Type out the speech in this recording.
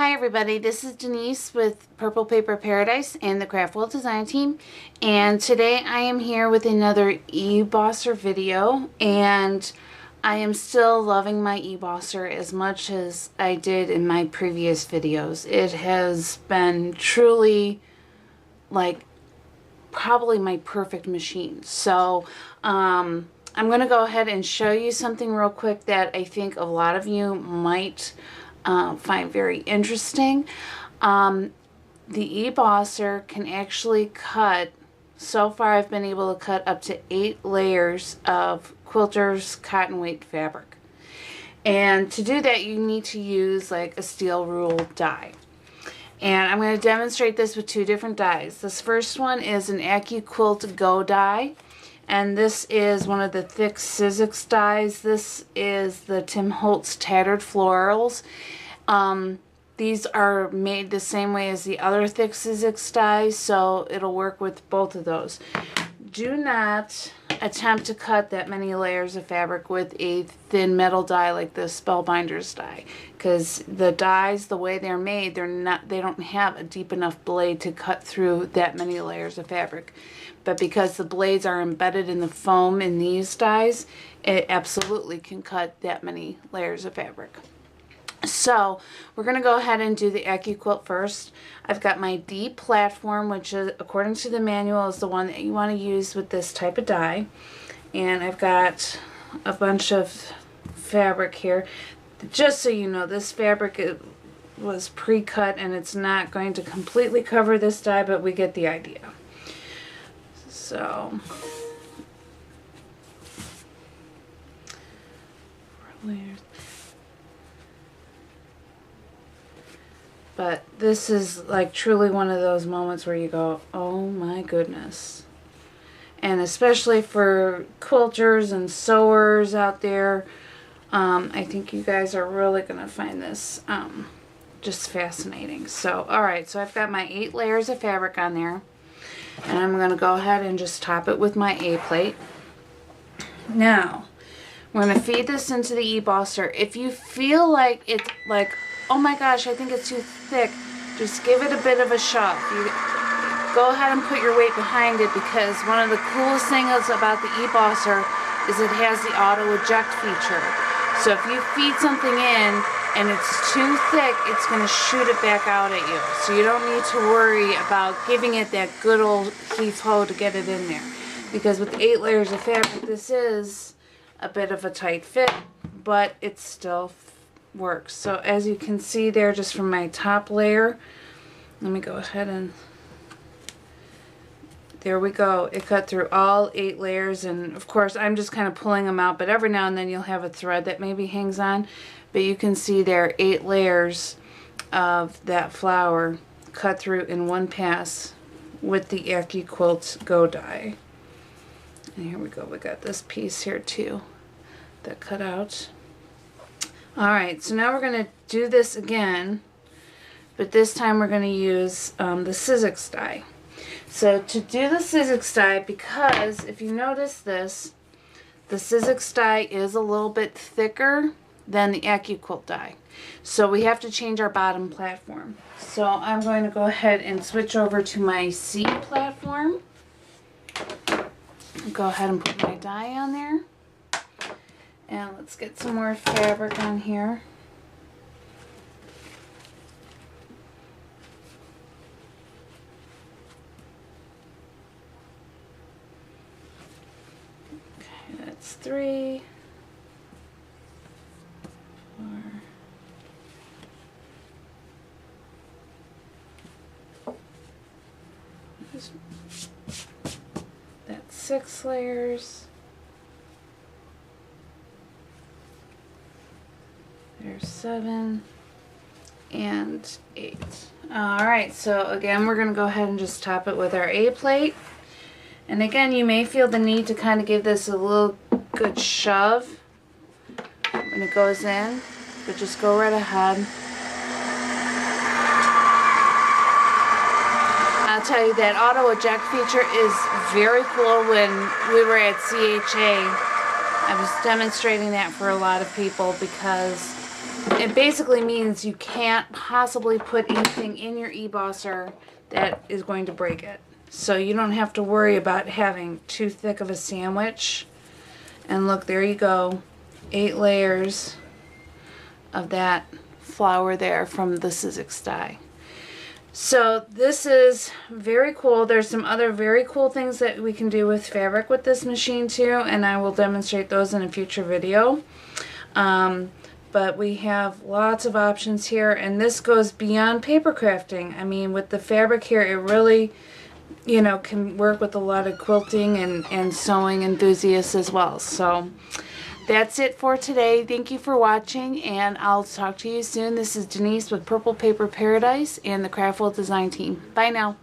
Hi everybody, this is Denise with Purple Paper Paradise and the Craft World Design Team, and today I am here with another eBosser video, and I am still loving my eBosser as much as I did in my previous videos. It has been truly like probably my perfect machine. So I'm going to go ahead and show you something real quick that I think a lot of you might find very interesting. The eBosser can actually cut, so far I've been able to cut up to 8 layers of quilter's cotton weight fabric. And to do that you need to use like a steel rule die. And I'm going to demonstrate this with 2 different dies. This first one is an AccuQuilt Go die. And this is one of the thick Sizzix dies. This is the Tim Holtz Tattered Florals. These are made the same way as the other thick Sizzix dies, so it'll work with both of those. Do not attempt to cut that many layers of fabric with a thin metal die like the Spellbinders die, because the dies, the way they're made, they don't have a deep enough blade to cut through that many layers of fabric. But because the blades are embedded in the foam in these dies, it absolutely can cut that many layers of fabric. So we're going to go ahead and do the AccuQuilt first. I've got my D platform, which is, according to the manual, is the one that you want to use with this type of die. And I've got a bunch of fabric here. Just so you know, this fabric was pre-cut and it's not going to completely cover this die, but we get the idea. So, but this is like truly one of those moments where you go, oh my goodness. And especially for quilters and sewers out there, I think you guys are really going to find this just fascinating. So, alright, so I've got my 8 layers of fabric on there. And I'm going to go ahead and just top it with my A plate. Now, we're going to feed this into the eBosser. If you feel like it's like, oh my gosh, I think it's too thick, just give it a bit of a shove. You go ahead and put your weight behind it, because one of the coolest things about the eBosser is it has the auto eject feature. So if you feed something in and it's too thick, it's going to shoot it back out at you. So you don't need to worry about giving it that good old heave-ho to get it in there. Because with 8 layers of fabric, this is a bit of a tight fit, but it still works. So as you can see there, just from my top layer, let me go ahead and, there we go. It cut through all 8 layers, and of course I'm just kind of pulling them out, but every now and then you'll have a thread that maybe hangs on. But you can see there 8 layers of that flower cut through in one pass with the AccuQuilt Go die. And here we go, we got this piece here too that cut out. Alright, so now we're going to do this again, but this time we're going to use the Sizzix die. So to do the Sizzix die, because if you notice this, the Sizzix die is a little bit thicker than the AccuQuilt die. So we have to change our bottom platform. So I'm going to go ahead and switch over to my C platform. Go ahead and put my die on there. And let's get some more fabric on here. Okay, that's 3. 4. That's 6 layers. There's 7 and 8. Alright, so again we're going to go ahead and just top it with our A plate. And again, you may feel the need to kind of give this a little good shove when it goes in, but just go right ahead. I'll tell you that auto eject feature is very cool. When we were at CHA, I was demonstrating that for a lot of people, because it basically means you can't possibly put anything in your eBosser that is going to break it. So you don't have to worry about having too thick of a sandwich. And look, there you go. 8 layers of that flower there from the Sizzix die. So this is very cool. There's some other very cool things that we can do with fabric with this machine too, and I will demonstrate those in a future video. But we have lots of options here, and this goes beyond paper crafting. I mean, with the fabric here, it really, you know, can work with a lot of quilting and sewing enthusiasts as well. So that's it for today. Thank you for watching, and I'll talk to you soon. This is Denise with Purple Paper Paradise and the Craft World Design Team. Bye now.